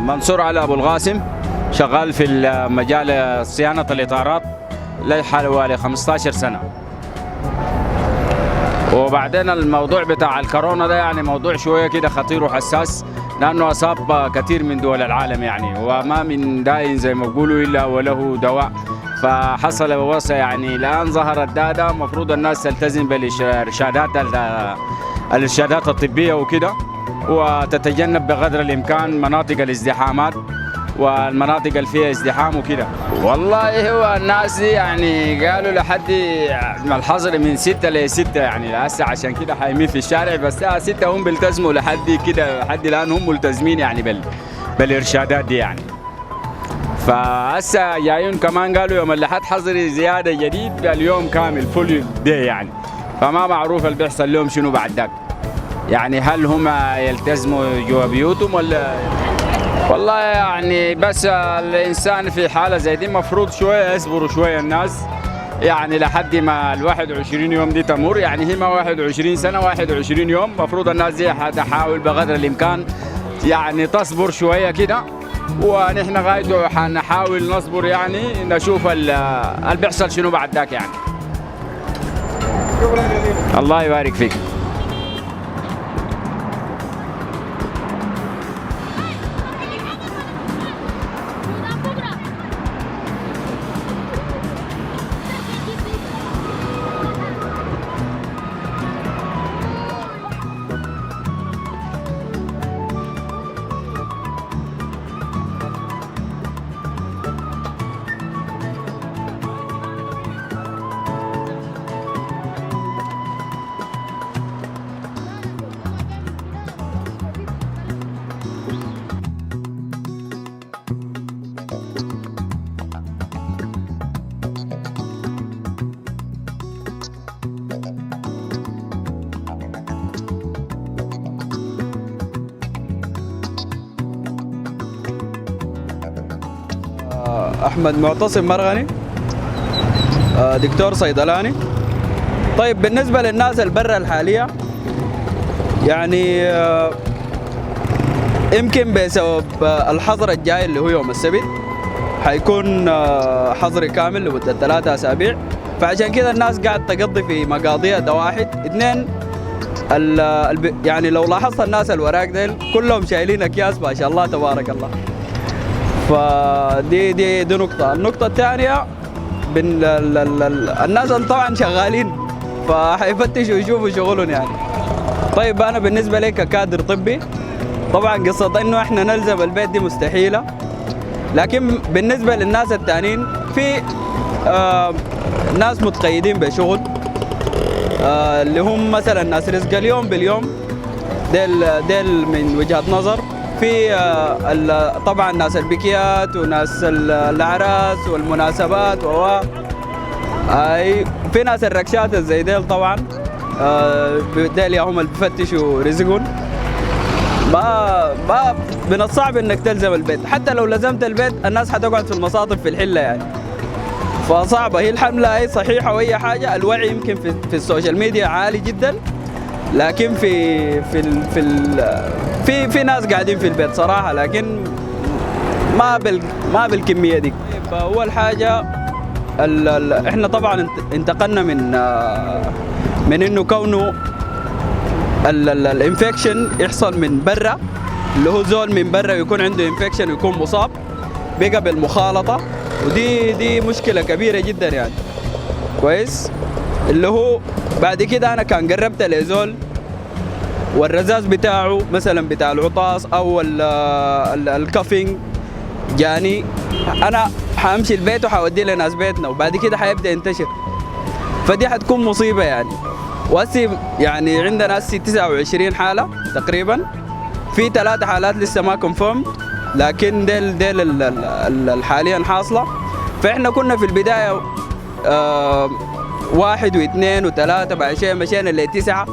منصور علي أبو القاسم، شغال في مجال صيانة الإطارات لي حوالي 15 سنة. وبعدين الموضوع بتاع الكورونا ده يعني موضوع شوية كده خطير وحساس، لأنه أصاب كثير من دول العالم يعني، وما من داء زي ما بيقولوا إلا وله دواء. فحصل ووصى يعني الآن ظهر الداء ده، المفروض الناس تلتزم الإرشادات الطبية وكده، وتتجنب بقدر الإمكان مناطق الازدحامات والمناطق اللي فيها ازدحام وكده. والله هو الناس يعني قالوا لحد الحظر من 6 ل 6 يعني هسه، عشان كده حايمين في الشارع، بس الساعة 6 هم بيلتزموا لحد كده، لحد الآن هم ملتزمين يعني بالإرشادات دي يعني. فهسه جايين كمان قالوا يوم الأحد حظر زيادة جديد اليوم كامل فول دي يعني، فما معروف اللي بيحصل لهم شنو بعد ذاك يعني. هل هم يلتزموا جوا بيوتهم ولا؟ والله يعني بس الإنسان في حالة زي دي مفروض شوية يصبروا شوية الناس يعني لحد ما ال 21 يوم دي تمر يعني. هي ما 21 سنة 21 يوم، مفروض الناس دي تحاول بقدر الإمكان يعني تصبر شوية كده، ونحن غايته حنحاول نصبر يعني، نشوف اللي بيحصل شنو بعد ذاك يعني. الله يبارك فيك. أحمد معتصم مرغني، دكتور صيدلاني. طيب بالنسبة للناس البرة الحالية يعني يمكن بسبب الحظر الجاي اللي هو يوم السبت حيكون حظر كامل لمدة 3 أسابيع، فعشان كده الناس قاعد تقضي في مقاضيها. ده واحد. اثنين، يعني لو لاحظت الناس الوراق ديل كلهم شايلين أكياس ما شاء الله تبارك الله. فدي نقطة. النقطة الثانية الناس اللي طبعا شغالين فحيفتشوا ويشوفوا شغلهم يعني. طيب أنا بالنسبة لي ككادر طبي طبعا قصة إنه إحنا نلزم البيت دي مستحيلة، لكن بالنسبة للناس التانيين في ناس متقيدين بشغل اللي هم مثلا ناس رزق اليوم باليوم، ديل من وجهة نظر. في طبعا ناس البكيات وناس الاعراس والمناسبات في ناس الركشات زي ديل طبعا ديل يا هم اللي بفتشوا رزقهم. ما من الصعب انك تلزم البيت، حتى لو لزمت البيت الناس حتقعد في المصاطب في الحله يعني، فصعبه. هي الحمله هي صحيحه واي حاجه، الوعي يمكن في السوشيال ميديا عالي جدا، لكن في ناس قاعدين في البيت صراحه، لكن ما بالكميه دي. اول حاجه احنا طبعا انتقلنا من انه كونه الانفكشن يحصل من برا، اللي هو زول من برا يكون عنده انفكشن ويكون مصاب بقى بالمخالطه، ودي مشكله كبيره جدا يعني. كويس. اللي هو بعد كده انا كان قربت لزول والرذاذ بتاعه مثلا بتاع العطاس او الكافينج جاني، انا حامشي البيت وحوديه لناس بيتنا، وبعد كده حيبدا ينتشر، فدي حتكون مصيبه يعني. وهسي يعني عندنا هسي 29 حاله تقريبا، في 3 حالات لسه ما كونفيرم، لكن ديل حاليا حاصله. فاحنا كنا في البدايه 1 و2 و3، بعد شيء مشينا ل9،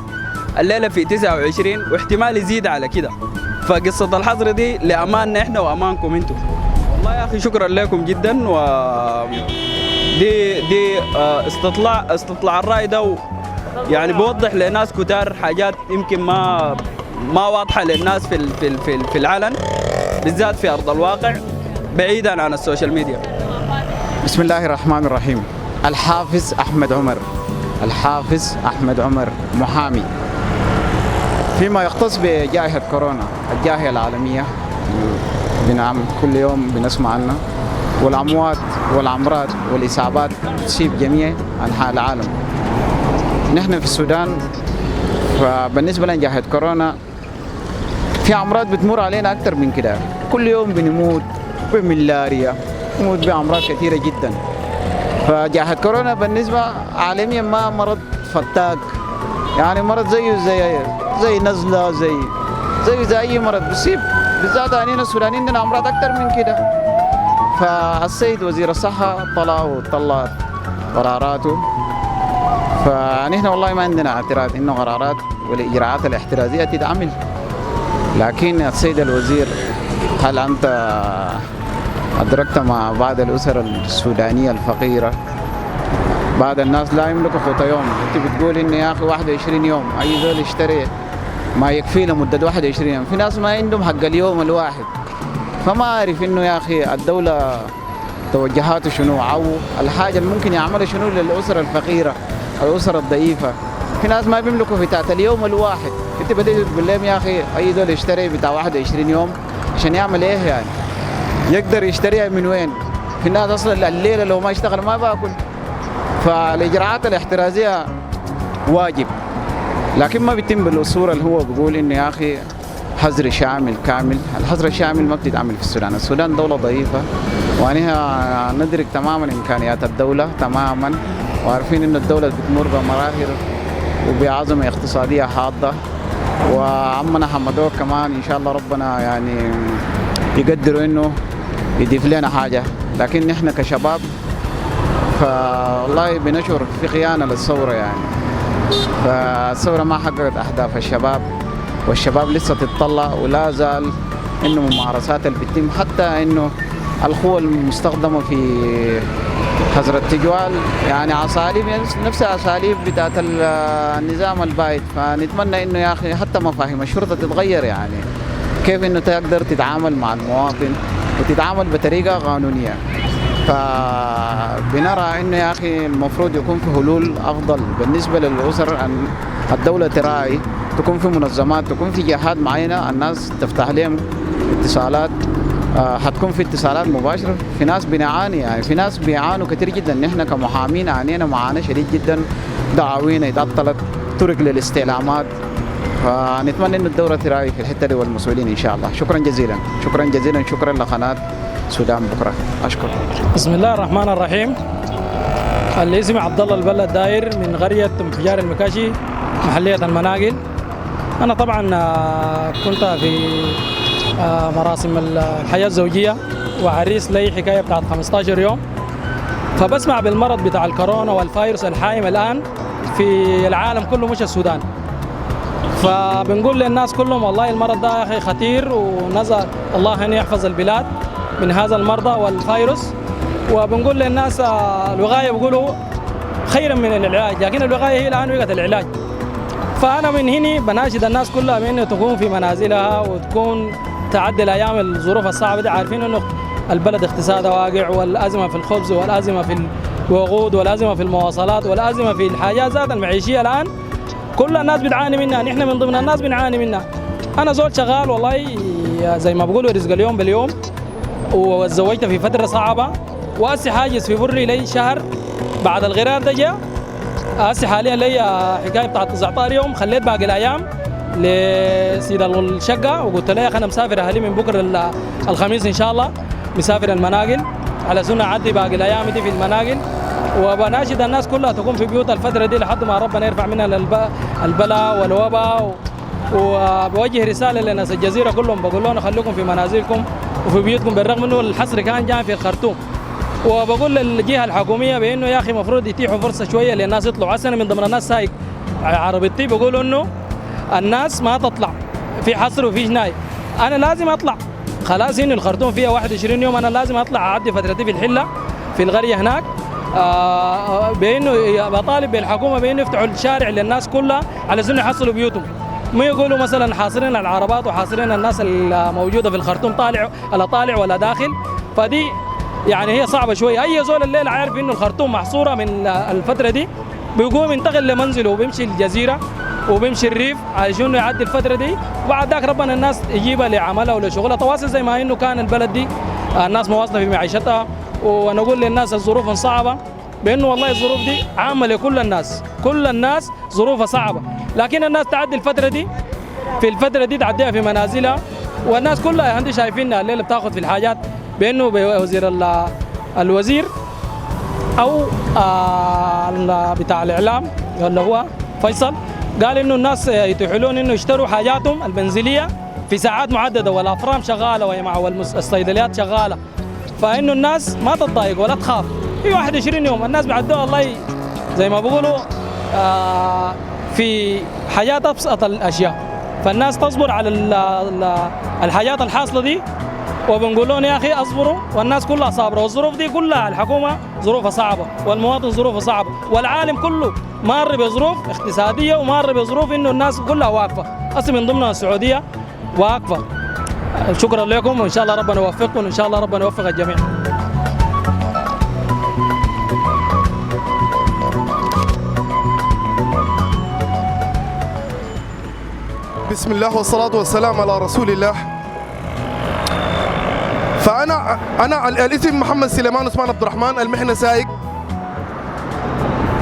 الليله في 29 واحتمال يزيد على كده. فقصه الحظر دي لاماننا احنا وامانكم انتم. والله يا اخي شكرا لكم جدا. و دي استطلاع الراي ده يعني بيوضح لناس كتار حاجات يمكن ما واضحه للناس في العلن. بالذات في أرض الواقع بعيدا عن السوشيال ميديا. بسم الله الرحمن الرحيم. الحافظ أحمد عمر، الحافظ أحمد عمر، محامي. فيما يختص بجائحة كورونا، الجائحة العالمية بنعم كل يوم بنسمع عنها، والأموات والأمراض والإصابات تصيب جميع أنحاء العالم. نحن في السودان فبالنسبة لنا جائحة كورونا في أمراض بتمر علينا أكثر من كده، كل يوم بنموت بملاريا، نموت بأمراض كثيرة جدا. فجائحة كورونا بالنسبة عالميا ما مرض فتاك، يعني مرض زي نزلة زي أي مرض بيصيب، بالذات علينا السودانيين عندنا أمراض أكثر من كده. فالسيد وزير الصحة طلع قراراته، فنحن والله ما عندنا اعتراض إنه قرارات والإجراءات الاحترازية تتعمل، لكن السيد الوزير هل أنت أدركت مع بعض الأسر السودانية الفقيرة، بعض الناس لا يملكوا قوت يوم، أنت بتقول إن يا أخي 21 يوم أي زول يشتري ما يكفي لمدة 21 يوم، في ناس ما عندهم حق اليوم الواحد. فما أعرف إنه يا أخي الدولة توجهاته شنو أو الحاجة اللي ممكن يعملها شنو للأسر الفقيرة، الأسر الضعيفة. في ناس ما بيملكوا بتاعة اليوم الواحد، أنت بدأت تقول لهم يا أخي أي زول يشتري بتاع 21 يوم عشان يعمل إيه يعني؟ يقدر يشتريها من وين؟ في ناس أصلا الليلة لو ما اشتغل ما باكل. فالإجراءات الاحترازية واجب، لكن ما بيتم بالصورة اللي هو بيقول إنه يا أخي حظر شامل كامل. الحظر الشامل ما بتتعمل في السودان، السودان دولة ضعيفة وأنها ندرك تماما إمكانيات الدولة تماما، وعارفين إن الدولة بتمر بمراحل وبعظمة اقتصادية حاضة، وعمنا حمدوك كمان إن شاء الله ربنا يعني يقدروا إنه يضيف لنا حاجة. لكن نحن كشباب فوالله بنشعر في خيانة للثورة يعني، فالثورة ما حققت أهداف الشباب، والشباب لسه تتطلع ولا زال إنه ممارسات اللي بتتم، حتى إنه القوى المستخدمة في حظر التجوال يعني أساليب نفس أساليب بتاعت النظام البائد. فنتمنى إنه يا أخي حتى مفاهيم الشرطة تتغير، يعني كيف إنه تقدر تتعامل مع المواطن وتتعامل بطريقة قانونية. فبنرى إنه يا أخي المفروض يكون في حلول أفضل بالنسبة للأسر، أن الدولة تراعي، تكون في منظمات، تكون في جهات معينة الناس تفتح لهم اتصالات، حتكون في اتصالات مباشرة. في ناس بنعاني يعني، في ناس بيعانوا كثير جدا، نحن كمحامين عانينا معاناة شديد جدا، دعاوينا اتعطلت، طرق للاستعلامات. فنتمنى إنه الدولة تراعي في الحتة دي والمسؤولين إن شاء الله. شكرا جزيلا، شكرا جزيلا، شكرا لقناة سودان بكرة، أشكر. بسم الله الرحمن الرحيم. الاسم عبد الله البلد داير من قرية انفجار المكاشي محلية المناقل. أنا طبعا كنت في مراسم الحياة الزوجية وعريس لي حكاية بتاعت 15 يوم، فبسمع بالمرض بتاع الكورونا والفيروس الحايم الآن في العالم كله مش السودان. فبنقول للناس كلهم والله المرض ده يا أخي خطير، ونزل الله أن يحفظ البلاد من هذا المرضى والفيروس. وبنقول للناس الوقاية بيقولوا خيرا من العلاج، لكن الوقاية هي الآن وقت العلاج. فأنا من هنا بناشد الناس كلها بأنه تكون في منازلها وتكون تعدي الأيام الظروف الصعبة دي، عارفين أنه البلد اقتصادها واقع، والأزمة في الخبز، والأزمة في الوقود، والأزمة في المواصلات، والأزمة في الحاجات ذات المعيشية الآن كل الناس بتعاني منها، نحن من ضمن الناس بنعاني منها. أنا زول شغال والله زي ما بقولوا رزق اليوم باليوم، وتزوجت في فترة صعبة، وأسي حاجز في بري لي شهر بعد الغرار ده جاء. أسي حاليا لي حكاية بتاعت 19 يوم، خليت باقي الأيام لسيد الشقة وقلت له يا أخي أنا مسافر أهلي من بكرة الخميس إن شاء الله، مسافر المناقل على سنة عدي باقي الأيام دي في المناقل. وبناشد الناس كلها تكون في بيوت الفترة دي لحد ما ربنا يرفع منها البلاء والوباء. وبوجه رسالة لناس الجزيرة كلهم بقول لهم خليكم في منازلكم وفي بيوتكم، بالرغم انه الحصر كان جاي في الخرطوم. وبقول للجهة الحكومية بانه يا اخي المفروض يتيحوا فرصة شوية للناس يطلعوا. أنا من ضمن الناس سايق عربيتي بقولوا انه الناس ما تطلع في حصر وفي جناي، انا لازم اطلع خلاص. انه الخرطوم فيها 21 يوم، انا لازم اطلع اعدي فترتي في الحلة في القرية هناك، بانه بطالب بالحكومة بانه يفتحوا الشارع للناس كلها على انه يحصلوا بيوتهم. ما يقولوا مثلا حاصرين العربات وحاصرين الناس الموجوده في الخرطوم طالع لا طالع ولا داخل. فدي يعني هي صعبه شويه. اي زول الليل عارف انه الخرطوم محصوره من الفتره دي بيقوم ينتقل لمنزله وبيمشي الجزيره وبيمشي الريف عشان يعدي الفتره دي، وبعد ذاك ربنا الناس يجيبها لعملها ولشغلها تواصل زي ما انه كان البلد دي الناس مواصله في معيشتها. ونقول للناس الظروف صعبه بانه والله الظروف دي عامه لكل الناس، كل الناس ظروفها صعبه، لكن الناس تعدي الفتره دي، في الفتره دي تعديها في منازلها، والناس كلها عندي شايفينها الليله بتاخذ في الحاجات بانه الوزير او بتاع الاعلام اللي هو فيصل قال انه الناس يتيحوا لهم انه يشتروا حاجاتهم المنزليه في ساعات محدده، والافرام شغاله والصيدليات شغاله، فانه الناس ما تتضايق ولا تخاف. في 21 يوم الناس بيعدوها والله زي ما بيقولوا في حياه ابسط الاشياء، فالناس تصبر على الحاجات الحاصله دي، وبنقول لهم يا اخي اصبروا، والناس كلها صابره، والظروف دي كلها الحكومه ظروفها صعبه، والمواطن ظروفه صعبه، والعالم كله مار بظروف اقتصاديه ومار بظروف انه الناس كلها واقفه، اصلا من ضمنها السعوديه واقفه. شكرا لكم، وان شاء الله ربنا يوفقكم، وان شاء الله ربنا يوفق الجميع. بسم الله والصلاة والسلام على رسول الله. فأنا الاسم محمد سليمان عثمان عبد الرحمن، المهنة سائق.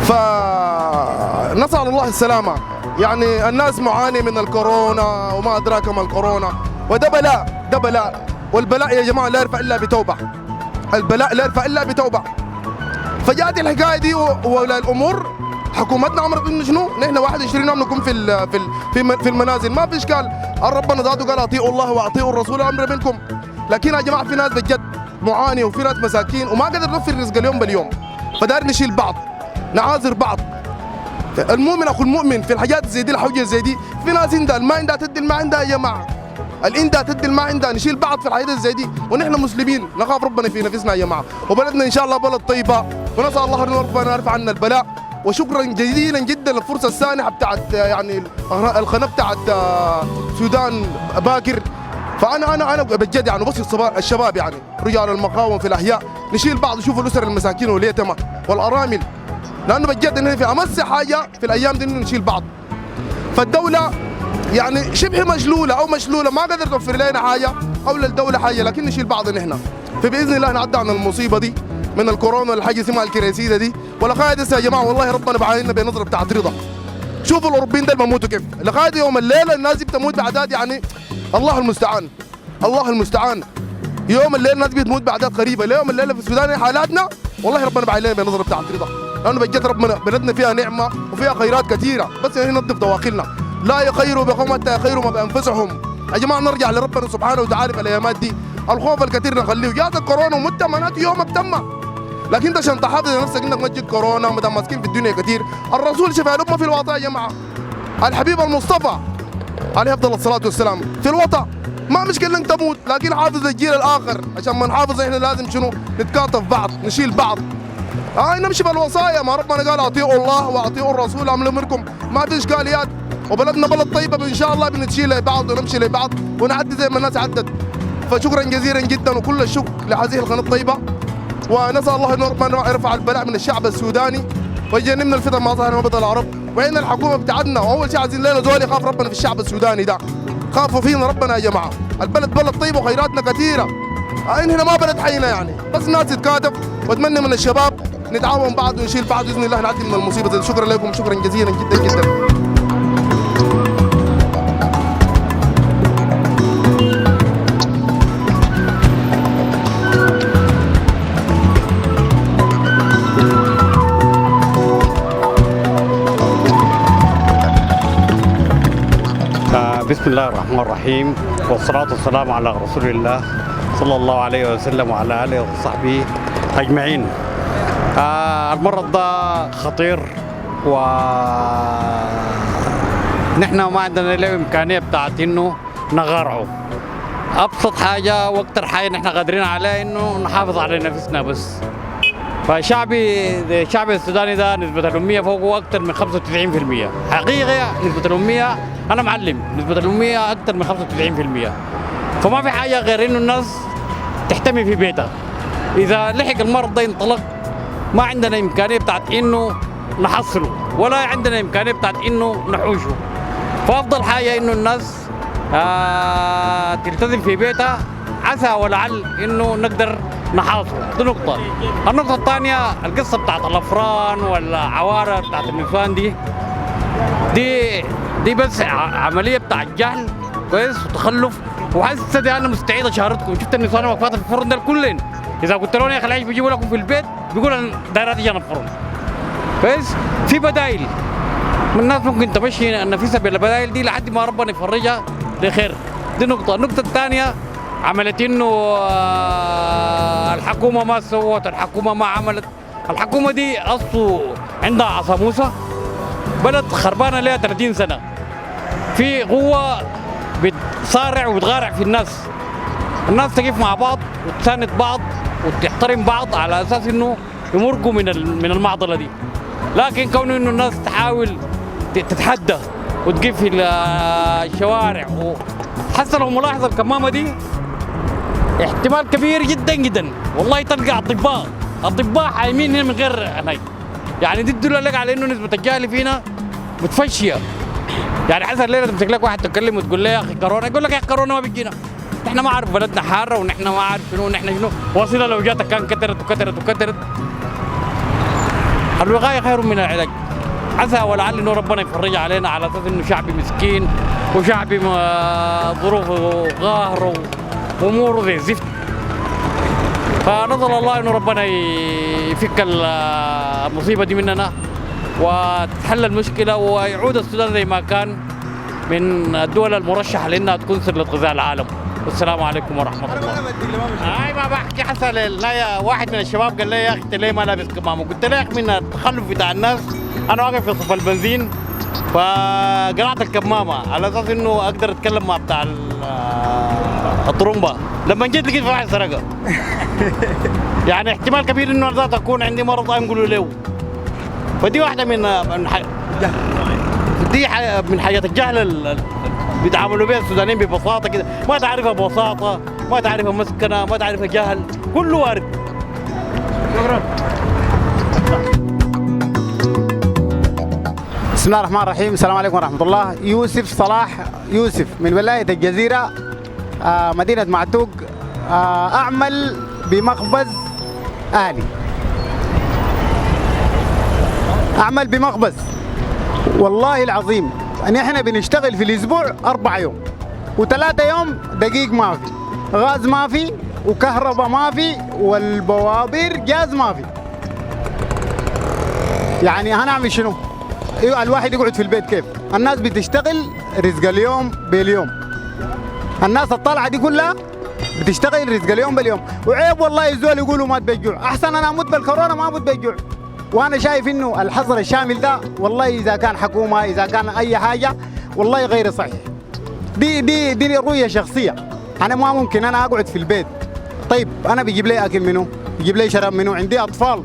فنسأل الله السلامة. يعني الناس معاني من الكورونا وما أدراك ما الكورونا، وده بلاء، ده بلاء، والبلاء يا جماعة لا يرفع إلا بتوبة، البلاء لا يرفع إلا بتوبة. فجاءت الحكاية دي ولا الأمور حكومتنا امرت انه شنو؟ نحن 21 يوم نكون في المنازل، ما في اشكال. ربنا ذاته قال اطيعوا الله واطيعوا الرسول امر منكم. لكن يا جماعه في ناس بجد معاني، وفي ناس مساكين وما قدر نوفر الرزق اليوم باليوم، فدار نشيل بعض، نعاذر بعض. المؤمن اخو المؤمن في الحاجات زي دي، الحوجه زي دي، في ناس عندها ما عندها تدي ما عندها يا جماعه، عندها تدي ما عندها، نشيل بعض في الحاجات زي دي، ونحن مسلمين نخاف ربنا في نفسنا يا جماعه، وبلدنا ان شاء الله بلد طيبه، ونسال الله ان ربنا يرفع عنا البلاء. وشكرا جزيلا جدا للفرصه السانحه بتاعت يعني القناه بتاعت سودان باكر. فانا بجد يعني بس الشباب يعني رجال المقاومه في الاحياء نشيل بعض، نشوف الاسر المساكين واليتامى والارامل، لانه بجد انه في امس حاجه في الايام دي انه نشيل بعض. فالدوله يعني شبه مشلوله او مشلوله، ما قدرت توفر لنا حاجه او للدوله حاجه، لكن نشيل بعض نحن. فباذن الله نعدي عن المصيبه دي من الكورونا والحاجه اسمها الكريسيده دي. والأخايا يا جماعه والله ربنا بعيننا بنظره بتاعت رضا. شوفوا الاوروبيين ده بيموتوا كيف، لغايه يوم الليله الناس دي بتموت باعداد يعني الله المستعان، الله المستعان. يوم الليل الناس بتموت باعداد قريبه، ليوم الليله في السودان حالاتنا والله ربنا بعيننا بنظره بتاعت رضا، لانه بجد ربنا بلدنا فيها نعمه وفيها خيرات كثيره، بس يعني ننظف دواخلنا. لا يخيروا بقوم حتى يخيروا ما بانفسهم. يا جماعه نرجع لربنا سبحانه وتعالى في الايامات دي، الخوف الكثير نخليه. جات الكورونا ومت منات يومك تم، لكن انت عشان تحافظ على نفسك انك ما تجيك كورونا وما ماسكين في الدنيا كثير. الرسول شفى الامه في الوطا يا جماعه، الحبيب المصطفى عليه افضل الصلاه والسلام في الوطا. ما مشكله انك تموت، لكن حافظ الجيل الاخر. عشان ما نحافظ احنا لازم شنو؟ نتكاتف بعض، نشيل بعض، نمشي بالوصايا. ما ربنا قال اطيعوا الله واطيعوا الرسول امر منكم، ما في اشكاليات. وبلدنا بلد طيبه ان شاء الله، بنتشيل لبعض ونمشي لبعض ونعدي زي ما الناس عدت. فشكرا جزيلا جدا وكل الشكر لهذه القناه الطيبه، ونسال الله ان ربنا يرفع البلاء من الشعب السوداني ويجنبنا الفتن ما ظهر وبطن العرب. وإن الحكومه بتاعتنا واول شيء عايزين لنا زول يخاف ربنا في الشعب السوداني ده، خافوا فينا ربنا يا جماعه. البلد بلد طيب وخيراتنا كثيره، هنا ما بلد حينا يعني، بس ناس تتكاتف. واتمنى من الشباب نتعاون بعض ونشيل بعض باذن الله، نعدي من المصيبه دي. شكرا لكم، شكرا جزيلا جدا جدا. بسم الله الرحمن الرحيم، والصلاة والسلام على رسول الله صلى الله عليه وسلم وعلى آله وصحبه أجمعين. المرض ده خطير، ونحن ما عندنا له إمكانية بتاعت إنه نغارعه. أبسط حاجة وأكثر حاجة نحن قادرين عليها إنه نحافظ على نفسنا بس. فالشعب السوداني ده نسبة الأمية فوقه أكثر من 95%. حقيقة نسبة الأمية انا معلم نسبه الاميه اكثر من 95%. فما في حاجه غير انه الناس تحتمي في بيتها. اذا لحق المرض ده ينطلق ما عندنا امكانيه بتاعت انه نحصله ولا عندنا امكانيه بتاعت انه نحوشه. فافضل حاجه انه الناس تلتزم في بيتها عسى ولعل انه نقدر نحاصره. دي نقطه. النقطه الثانيه القصه بتاعت الافران والعواره بتاعت النسوان دي بس عمليه بتاعت جهل كويس وتخلف. وحاسس دي انا مستعيد اشارتكم. شفت النسوان واقفات في الفرن ده كلهم اذا قلت لهم يا اخي العيش بيجيبوا لكم في البيت بيقولوا انا داير تيجي انا الفرن كويس. في بدائل من الناس ممكن تمشي النفيسه بالبدائل دي لحد ما ربنا يفرجها لخير. دي نقطه. النقطه الثانيه عملت انه الحكومه ما سوت، الحكومه ما عملت. الحكومه دي اصله عندها عصا موسى، بلد خربانه لها 30 سنه، في قوه بتصارع وبتغارع في الناس. الناس تقف مع بعض وتساند بعض وتحترم بعض على اساس انه يمرقوا من المعضله دي. لكن كون انه الناس تحاول تتحدى وتقف في الشوارع حتى لو ملاحظه الكمامه دي احتمال كبير جدا جدا والله تلقى اطباء حايمين هنا من غير هناك. يعني دي تدل لك على انه نسبه الجهل فينا متفشيه. يعني حسن الليله تمسك لك واحد تكلم وتقول له يا اخي كورونا، يقول لك يا اخي كورونا ما بيجينا، احنا ما عارف بلدنا حاره ونحن ما عارف شنو ونحن شنو، واصله لو جاتك كان كترت. الوقايه خير من العلاج. عسى ولعل انه ربنا يفرج علينا على اساس انه شعبي مسكين وشعبي ظروفه قاهره واموره زي الزفت. فنسال الله انه ربنا يفك المصيبه دي مننا وتحل المشكله ويعود السودان زي ما كان من الدول المرشحه لانها تكون سله غذاء العالم. والسلام عليكم ورحمه الله. هاي ما بحكي حسن واحد من الشباب قال لي يا اخي انت ليه ما لابس كمامه؟ قلت له يا اخي من التخلف بتاع الناس انا واقف في صف البنزين فقلعت الكمامه على اساس انه اقدر اتكلم مع بتاع الطرمبه. لما جيت لقيت واحد سرقه. يعني احتمال كبير انه ذات اكون عندي مرض انقله له. فدي واحده دي من حاجات الجهل بيتعاملوا بها السودانيين ببساطه كده، ما تعرفها ببساطه، ما تعرفها مسكنه، ما تعرفها جهل، كله وارد. شكرا. بسم الله الرحمن الرحيم. السلام عليكم ورحمة الله. يوسف صلاح يوسف من ولاية الجزيرة، مدينة معتوق. أعمل بمخبز أهلي. أعمل بمخبز والله العظيم أن إحنا بنشتغل في الأسبوع 4 يوم و3 يوم دقيق ما في، غاز ما في، وكهرباء ما في، والبوابير جاز ما في. يعني هنعمل شنو؟ الواحد يقعد في البيت كيف؟ الناس بتشتغل رزق اليوم باليوم. الناس الطالعه دي كلها بتشتغل رزق اليوم باليوم، وعيب والله الزول يقولوا مات بالجوع، احسن انا اموت بالكورونا ما اموت بالجوع. وانا شايف انه الحظر الشامل ده والله اذا كان حكومه اذا كان اي حاجه والله غير صحيح. دي رؤيه شخصيه. انا ما ممكن انا اقعد في البيت. طيب انا بيجيب لي اكل منه؟ بيجيب لي شراب منه؟ عندي اطفال،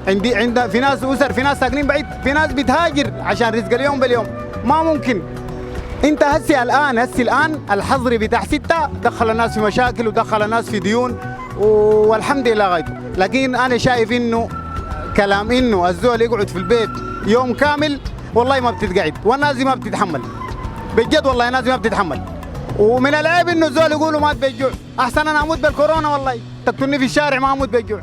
عند في ناس اسر، في ناس ساكنين بعيد، في ناس بتهاجر عشان رزق اليوم باليوم. ما ممكن. انت هسي الان الحظر بتاع 6 دخل الناس في مشاكل ودخل الناس في ديون والحمد لله غايته. لكن انا شايف انه كلام انه الزول يقعد في البيت يوم كامل والله ما بتتقعد، والناس دي ما بتتحمل بجد والله. الناس دي ما بتتحمل. ومن العيب انه الزول يقولوا مات بالجوع، احسن انا اموت بالكورونا والله، تقتلني في الشارع ما اموت بالجوع.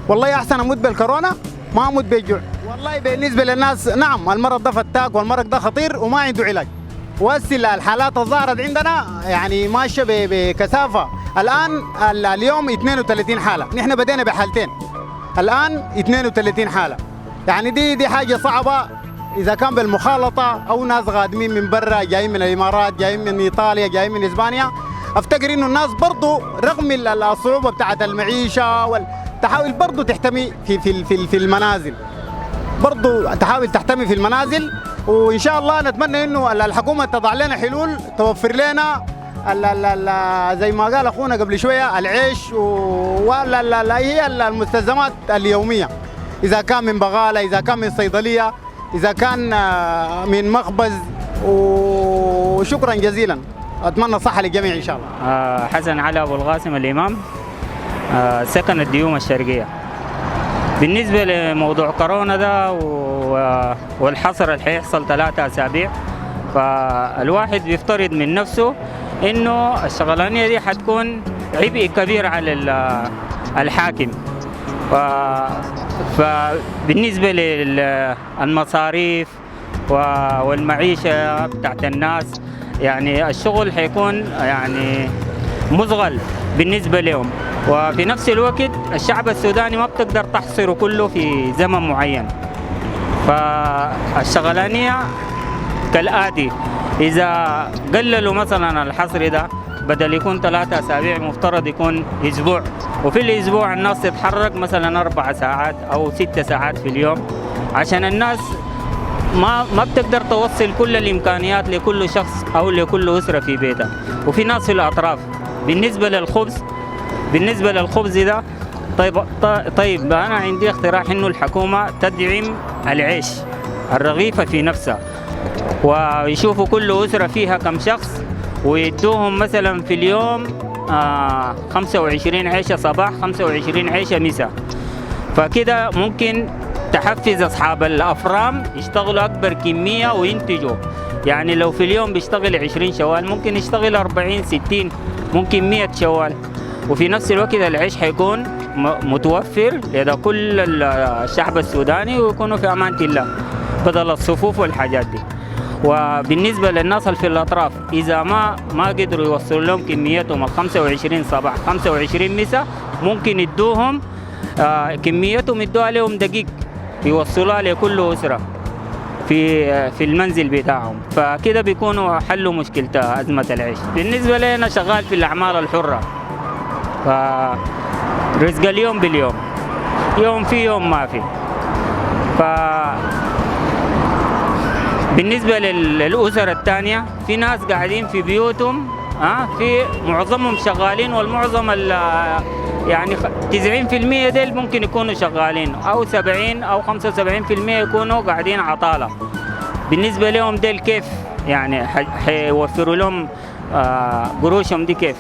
والله احسن اموت بالكورونا ما اموت بالجوع. والله بالنسبه للناس نعم المرض ده فتاك والمرض ده خطير وما عنده علاج. وهسه الحالات الظاهرت عندنا يعني ماشيه بكثافه. الان اليوم 32 حاله، نحن بدينا بحالتين الان 32 حاله. يعني دي حاجه صعبه اذا كان بالمخالطه او ناس غادمين من برا جايين من الامارات جايين من ايطاليا جايين من اسبانيا. افتكر انه الناس برضه رغم الصعوبه بتاعت المعيشه تحاول برضه تحتمي في المنازل، برضه تحاول تحتمي في المنازل. وان شاء الله نتمنى انه الحكومه تضع لنا حلول توفر لنا زي ما قال اخونا قبل شويه العيش ولا هي المستلزمات اليوميه، اذا كان من بغاله، اذا كان من صيدليه، اذا كان من مخبز، وشكرا جزيلا، اتمنى الصحه للجميع ان شاء الله. حسن علي أبو القاسم الإمام، سكن الديوم الشرقية. بالنسبة لموضوع كورونا ده والحصر اللي حيحصل 3 أسابيع، فالواحد بيفترض من نفسه إنه الشغلانية دي حتكون عبء كبير على الحاكم. فبالنسبة للمصاريف والمعيشة بتاعت الناس، يعني الشغل حيكون يعني مصغل بالنسبة لهم. وفي نفس الوقت الشعب السوداني ما بتقدر تحصره كله في زمن معين. فالشغلانية كالآتي: إذا قللوا مثلا الحصر ده، بدل يكون 3 أسابيع مفترض يكون أسبوع، وفي الأسبوع الناس تتحرك مثلا 4 ساعات أو 6 ساعات في اليوم، عشان الناس ما بتقدر توصل كل الإمكانيات لكل شخص أو لكل أسرة في بيتها. وفي ناس في الأطراف. بالنسبة للخبز ده، طيب أنا عندي اقتراح إنه الحكومة تدعم العيش الرغيفة في نفسها، ويشوفوا كل أسرة فيها كم شخص، ويدوهم مثلا في اليوم 25 عيشة صباح، 25 عيشة مساء. فكده ممكن تحفز أصحاب الأفرام يشتغلوا أكبر كمية وينتجوا. يعني لو في اليوم بيشتغل 20 شوال، ممكن يشتغل 40 60، ممكن 100 شوال. وفي نفس الوقت العيش حيكون متوفر لدى كل الشعب السوداني، ويكونوا في أمانة الله بدل الصفوف والحاجات دي. وبالنسبة للناس اللي في الأطراف، إذا ما قدروا يوصلوا لهم كميتهم 25 صباح 25 مساء، ممكن يدوهم كميتهم، يدوها لهم دقيق يوصلوها لكل أسرة في المنزل بتاعهم. فكده بيكونوا حلوا مشكلة أزمة العيش. بالنسبة لي أنا شغال في الأعمال الحرة، فرزق اليوم باليوم، يوم في يوم ما في. بالنسبة للأسر الثانية، في ناس قاعدين في بيوتهم، في معظمهم شغالين، والمعظم يعني 90% ديل ممكن يكونوا شغالين، أو 70 أو 75% يكونوا قاعدين عطالة. بالنسبة لهم ديل كيف يعني حيوفروا لهم قروشهم دي كيف؟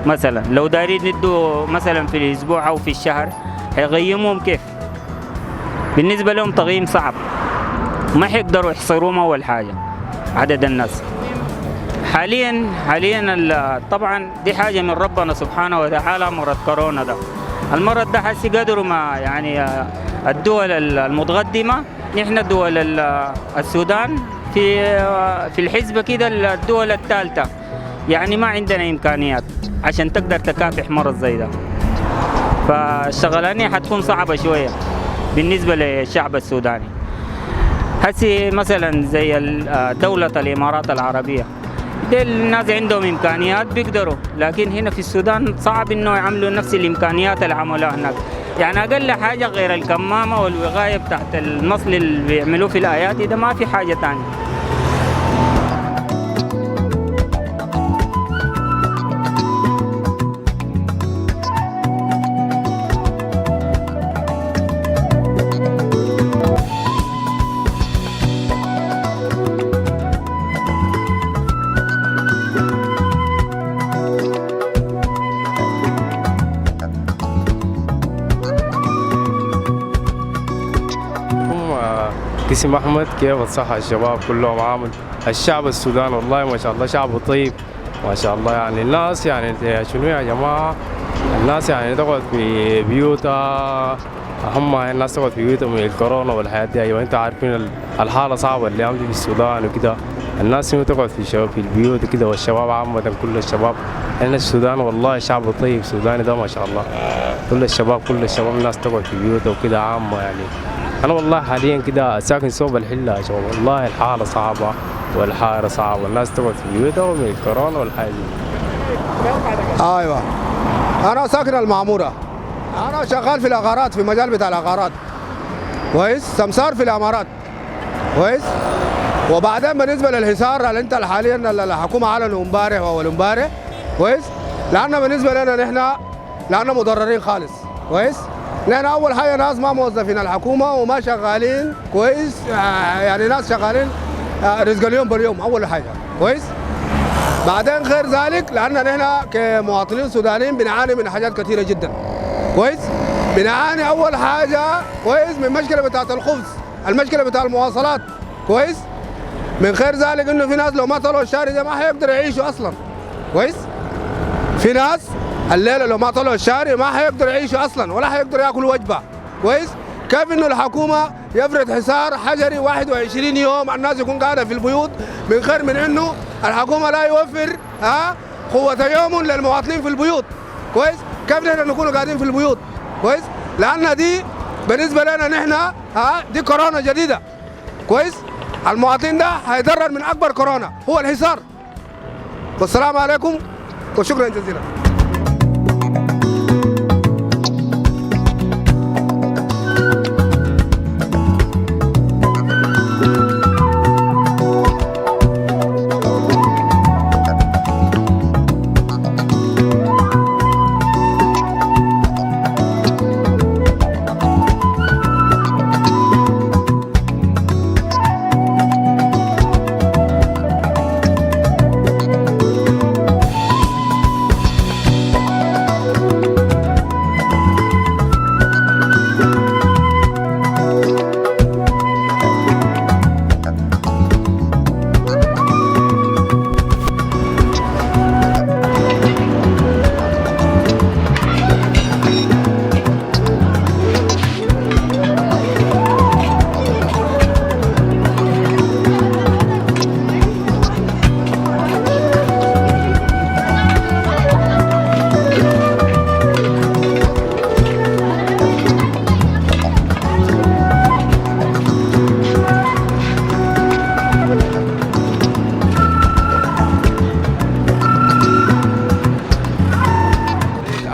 مثلا لو دايرين يدوا مثلا في الأسبوع أو في الشهر، حيقيموهم كيف؟ بالنسبة لهم تقييم صعب، ما حيقدروا يحصروهم. أول حاجة عدد الناس حاليا طبعا دي حاجة من ربنا سبحانه وتعالى. مرض كورونا ده، المرض ده حسي قدروا ما يعني الدول المتقدمة، نحن دول السودان في الحسبة كده الدول الثالثة، يعني ما عندنا إمكانيات عشان تقدر تكافح مرض زي ده. فالشغلانية حتكون صعبة شوية بالنسبة للشعب السوداني. هسي مثلا زي دولة الإمارات العربية، دي الناس عندهم إمكانيات بيقدروا، لكن هنا في السودان صعب إنه يعملوا نفس الإمكانيات اللي عملوها هناك. يعني أقل حاجة غير الكمامة والوقاية بتاعت النصل اللي بيعملوه في الأيادي ده، ما في حاجة تانية. اسم احمد. كيف الصحة الشباب كلهم عامل؟ الشعب السوداني والله ما شاء الله شعب طيب ما شاء الله. يعني الناس يعني شنو يا جماعة، الناس يعني تقعد في بيوتها، هم الناس تقعد في بيوتها من الكورونا والحياة دي. ايوه انتوا عارفين الحالة صعبة اللي عم في السودان وكده، الناس هنا تقعد في البيوت كده، والشباب عامة كل الشباب. هنا السودان والله شعب طيب، السوداني ده ما شاء الله كل الشباب الناس تقعد في بيوتها وكده عامة. يعني أنا والله حاليا كده ساكن صوب الحلة يا شباب، والله الحالة صعبة والحارة صعبة، والناس تقعد في بيوتها ومن الكورونا والحاجة دي. ايوه انا ساكن المعمورة، انا شغال في العقارات، في مجال بتاع العقارات كويس، سمسار في الامارات كويس. وبعدين بالنسبة للحصار اللي انت حاليا الحكومة اعلنوا امبارح واول امبارح كويس، لأن بالنسبة لنا نحن لأننا مضررين خالص كويس. لأن أول حاجة ناس ما موظفين الحكومة وما شغالين كويس، يعني ناس شغالين رزق اليوم باليوم اول حاجه كويس. بعدين غير ذلك لان نحن كمواطنين سودانيين بنعاني من حاجات كثيره جدا كويس. بنعاني اول حاجه كويس من مشكله بتاعت الخبز، المشكله بتاع المواصلات كويس. من غير ذلك انه في ناس لو ما طلعوا الشارع ده ما حيقدروا يعيشوا اصلا كويس. في ناس الليله لو ما طلعوا الشارع ما حيقدروا يعيشوا اصلا ولا حيقدروا ياكلوا وجبه كويس. كيف انه الحكومه يفرض حصار حجري 21 يوم الناس يكون قاعده في البيوت من خير من انه الحكومه لا يوفر قوه يوم للمواطنين في البيوت كويس. كيف نحن نكون قاعدين في البيوت كويس؟ لان دي بالنسبه لنا نحن دي كورونا جديده كويس. المواطن ده هيضرر من اكبر كورونا هو الحصار. والسلام عليكم وشكرا جزيلا.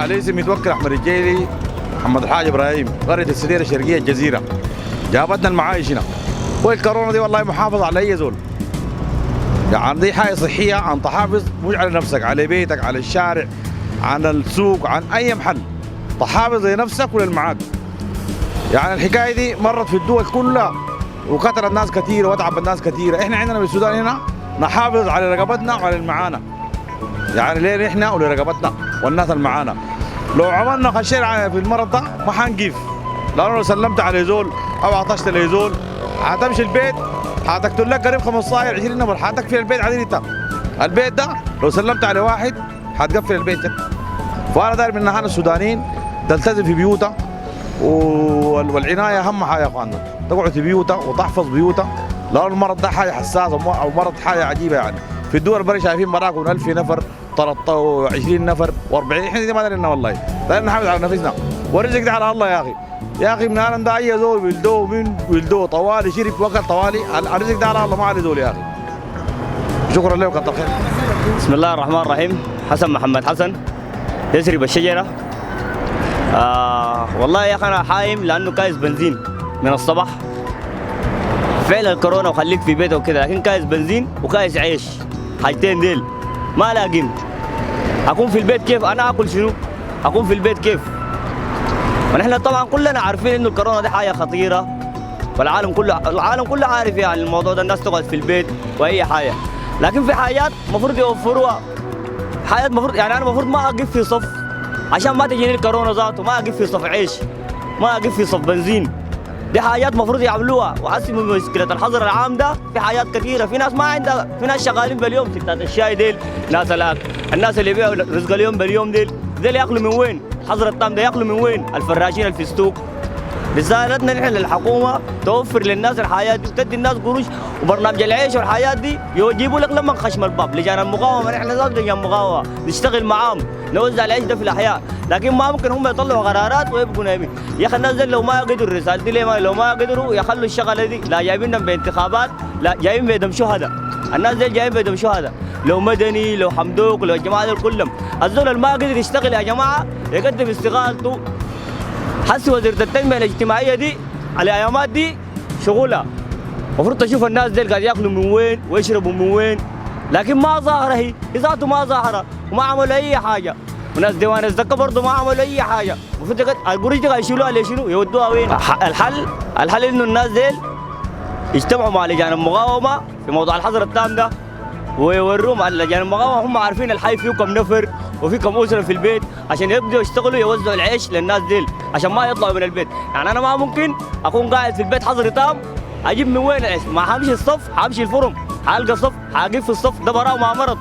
الاسم يتوكل احمد الجيلي محمد الحاج ابراهيم قريه السديره الشرقيه الجزيره. جابتنا المعايش هنا والكورونا دي والله محافظ على اي زول. يعني دي حاجه صحيه انت حافظ مش على نفسك، على بيتك، على الشارع، عن السوق، عن اي محل تحافظ لنفسك وللمعاك. يعني الحكايه دي مرت في الدول كلها وقتلت ناس كثيره واتعبت ناس كثيره. احنا عندنا في السودان هنا نحافظ على رقبتنا وعلى المعانا. يعني ليه احنا ولرقبتنا والناس اللي معانا. لو عملنا خشير في المرض ده ما حنقيف، لانه لو سلمت على زول او عطشت لزول حتمشي البيت حتقتل لك قريب 15 20 نفر، حتقفل البيت عادي. انت البيت ده لو سلمت على واحد حتقفل البيت. فانا داير من نحن السودانيين تلتزم في بيوتها والعنايه اهم حاجه يا اخواننا، تقعد في بيوتها وتحفظ بيوتها، لانه المرض ده حاجه حساسه او مرض حاجه عجيبه. يعني في الدول البريه شايفين مراكم 1000 نفر 20 نفر و40، احنا دي ما دارينا والله، دايرين نحافظ على نفسنا والرزق ده على الله يا اخي. يا اخي من هذا ده اي زول ولدوه من ولدوه طوالي شرب وكل طوالي، الرزق ده على الله ما على زول يا اخي. شكرا لك وكتر خير. بسم الله الرحمن الرحيم. حسن محمد حسن يسري بالشجره. والله يا اخي انا حايم لانه كايس بنزين من الصباح. فعلا الكورونا وخليك في بيتك وكذا، لكن كايس بنزين وكايس عيش، حاجتين ديل ما لاقين. اكون في البيت كيف؟ انا اكل شنو؟ اكون في البيت كيف؟ ونحن طبعا كلنا عارفين انه الكورونا دي حاجه خطيره، والعالم كله عارف يعني الموضوع ده، الناس تقعد في البيت واي حاجه، لكن في حاجات المفروض يوفروها. حاجات المفروض يعني انا المفروض ما اقف في صف عشان ما تجيني الكورونا ذاته، ما اقف في صف عيش، ما اقف في صف بنزين. دي حاجات المفروض يعملوها. وحسي من مشكله الحظر العام ده في حاجات كثيره، في ناس ما عندها، في ناس شغالين باليوم، ستات الشاي ديل، ناس الناس اللي يبيعوا رزق اليوم باليوم ديل ياكلوا من وين؟ الحظر التام ده ياكلوا من وين؟ الفراشين اللي في السوق. رسالتنا نحن للحكومه توفر للناس الحياه دي وتدي الناس قروش، وبرنامج العيش والحياه دي يجيبوا لك لما خشم الباب. لجان المقاومه نحن ذات لجان مقاومه نشتغل معاهم نوزع العيش ده في الاحياء، لكن ما ممكن هم يطلعوا قرارات ويبقوا نايمين. يا اخي الناس دي لو ما قدروا الرساله دي لو ما قدروا يخلوا الشغله دي، لا جايبينهم بانتخابات، لا جايين بيدهم شهداء. الناس دي جايين بيدهم شهداء، لو مدني لو حمدوك لو الجماعه دول كلهم. الزول اللي ما قدر يشتغل يا جماعه يقدم استقالته. حسي وزيره التنميه الاجتماعيه دي الايامات دي شغلها، المفروض تشوف الناس دي قاعد ياكلوا من وين ويشربوا من وين، لكن ما ظاهره، هي ذاته ما ظاهره وما عملوا اي حاجه. وناس ديوان الزكاه برضه ما عملوا اي حاجه. المفروض القروش دي يشيلوها لشنو؟ يودوها وين؟ الحل انه الناس ديل يجتمعوا مع لجان المقاومه في موضوع الحظر التام ده، ويوروهم على لجان المقاومه هم عارفين الحي فيه كم نفر وفي كم اسره في البيت، عشان يبدوا يشتغلوا يوزعوا العيش للناس ديل عشان ما يطلعوا من البيت. يعني انا ما ممكن اكون قاعد في البيت حظر تام اجيب من وين العيش؟ ما حمشي الصف، حمشي الفرن، حلقى صف، حاقف في الصف، ده براه مع مرض.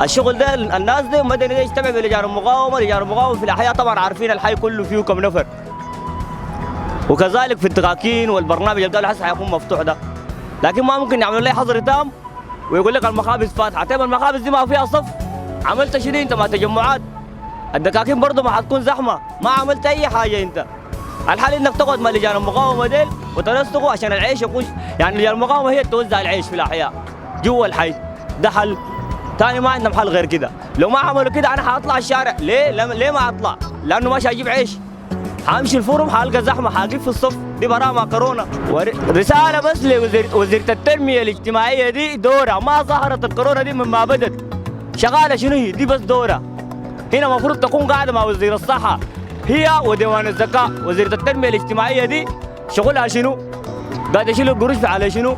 الشغل ده الناس دي مدني يجتمع بلجان المقاومه، لجان المقاومه في الاحياء طبعا عارفين الحي كله فيه كم نفر. وكذلك في التقاكين والبرنامج اللي قالوا هسه حيكون مفتوح ده. لكن ما ممكن يعملوا لي حظر تام ويقول لك المخابز فاتحه، طيب المخابز دي ما فيها صف، عملت شنو انت؟ ما تجمعات. الدكاكين برضه ما حتكون زحمه، ما عملت اي حاجه انت. الحل انك تقعد مع لجان المقاومه ديل وتنسقوا عشان العيش يكون، يعني لجان المقاومه هي توزع العيش في الاحياء جوا الحي، ده حل. ثاني ما عندنا حل غير كده. لو ما عملوا كده انا حاطلع الشارع. ليه ما اطلع؟ لانه ماشي اجيب عيش، حامشي الفرن، حلقى زحمه، حاقف في الصف، دي براه مع كورونا. رساله بس لوزيره التنميه الاجتماعيه دي دورها ما ظهرت الكورونا دي من ما بدت. شغاله شنو هي؟ دي بس دورها. هنا المفروض تكون قاعده مع وزير الصحه هي وديوان الزكاه. وزيره التنميه الاجتماعيه دي شغلها شنو؟ قاعده تشيل القروش على شنو؟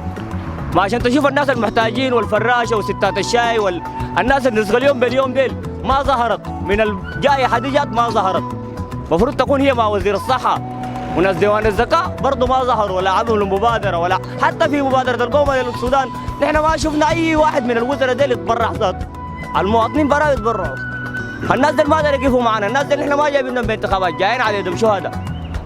ما عشان تشوف الناس المحتاجين والفراشه وستات الشاي والناس اللي نسغى اليوم باليوم ديل ما ظهرت من الجائحه دي، جات ما ظهرت. المفروض تكون هي مع وزير الصحه وناس ديوان الزكاه برضه ما ظهروا ولا عملوا المبادره، ولا حتى في مبادره القومه للسودان نحن ما شفنا اي واحد من الوزراء ديل يتبرع ذاته. المواطنين برا يتبرعوا. الناس دي ما قدروا يقفوا معنا، الناس دي نحن ما جايبينهم بانتخابات، جايين على يدهم شهداء.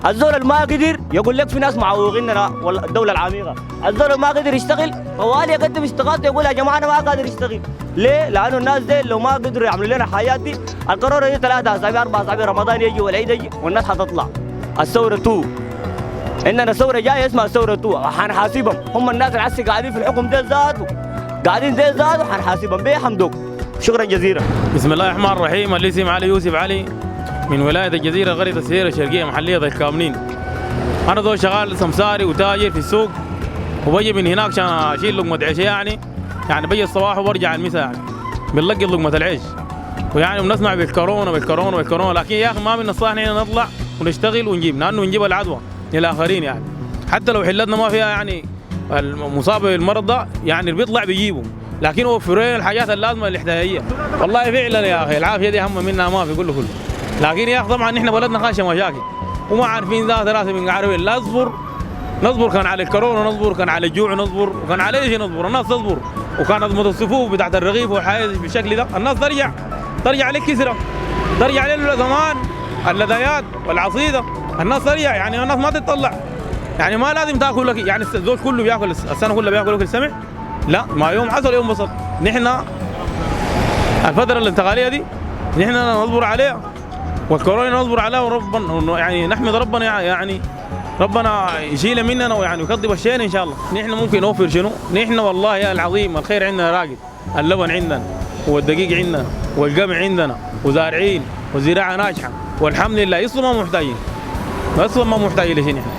الزول اللي ما قدر يقول لك في ناس معوقيننا ولا الدوله العميقه، الزول اللي ما قدر يشتغل طوالي يقدم استقالته يقول يا جماعه انا ما قادر اشتغل. ليه؟ لانه الناس دي لو ما قدروا يعملوا لنا الحياه دي، القرار دي 3 اسابيع 4 اسابيع رمضان يجي والعيد يجي والناس حتطلع. الثوره 2 عندنا ثوره جايه اسمها ثوره 2 حنحاسبهم. هم الناس اللي هسه قاعدين في الحكم ده ذاته، قاعدين ده ذاته حنحاسبهم بيحمدوك. شكرا جزيلا. بسم الله الرحمن الرحيم. الاسم علي يوسف علي من ولايه الجزيره قريه السيره الشرقيه محليه الكامنين. انا ذو شغال سمساري وتاجر في السوق، وبجي من هناك عشان اشيل لقمه عيش. يعني بجي الصباح وبرجع المساء، يعني بنلقي لقمه العيش. ويعني بنسمع بالكورونا بالكورونا بالكورونا، لكن يا اخي ما من الصالح ان نطلع ونشتغل ونجيب، لانه نجيب العدوى للاخرين. يعني حتى لو حلتنا ما فيها يعني المصاب بالمرض ده، يعني اللي بيطلع بيجيبه، لكن وفرين الحاجات اللازمه الاحتياجيه. والله فعلا يا اخي العافيه دي هم منها ما في كله. لكن يا اخي طبعا نحن بلدنا خاشه مشاكل وما عارفين ذات راسي من عارفين. لا نصبر كان على الكورونا، نصبر كان على الجوع، نصبر وكان على ايش نصبر. الناس تصبر، وكانت الصفوف بتاعت الرغيف والحياه بالشكل ده، الناس ترجع للكسره، ترجع للزمان اللذيات والعصيده. الناس ترجع، يعني الناس ما تتطلع، يعني ما لازم تاكل لك، يعني الزول كله بياكل السنه كلها بياكل اكل سمح. لا، ما يوم عسل يوم بسط. نحن الفتره الانتقاليه دي نحن نصبر عليها، والكورونا نصبر عليها، وربنا يعني نحمد ربنا، يعني ربنا يشيل مننا ويعني يكذب الشيء ان شاء الله. نحن ممكن نوفر شنو؟ نحن والله يا العظيم الخير عندنا راقد، اللبن عندنا والدقيق عندنا والقمح عندنا وزارعين وزراعه ناجحه والحمد لله. اصلا ما محتاجين، اصلا ما محتاجين لشيء نحن،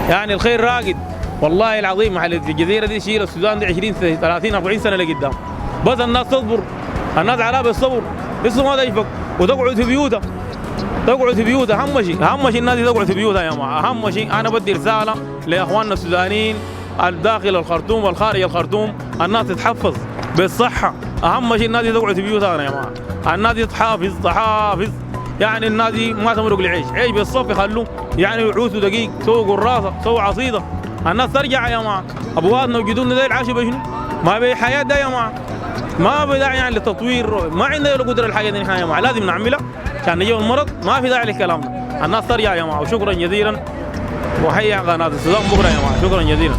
يعني الخير راقد والله العظيم. محل الجزيره دي شيل السودان دي 20 30 40 سنه لقدام، بس الناس تصبر، الناس على بالصبر، اصلا ما تشفق وتقعد في بيوتها، اهم شيء الناس تقعد في بيوتها يا جماعه. اهم شيء انا بدي رساله لاخواننا السودانيين الداخل الخرطوم والخارج الخرطوم، الناس تتحفظ بالصحه. اهم شيء الناس تقعد في بيوتها يا جماعه، الناس تحافظ، يعني الناس ما تمرق العيش، عيش بالصف يخلوه، يعني يعوثوا دقيق، سووا قراصه، سووا عصيده. الناس ترجع يا جماعه، ابواتنا وجدودنا زي العاشوا بشنو؟ ما بحياه ده يا جماعه، ما في داعي يعني للتطوير، ما عندنا قدره الحاجه دي نحن يا جماعه، لازم نعملها عشان نجيب المرض، ما في داعي للكلام ده. الناس ترجع يا جماعه، وشكرا جزيلا، وحيا قناه السودان بكره يا جماعه، شكرا جزيلا.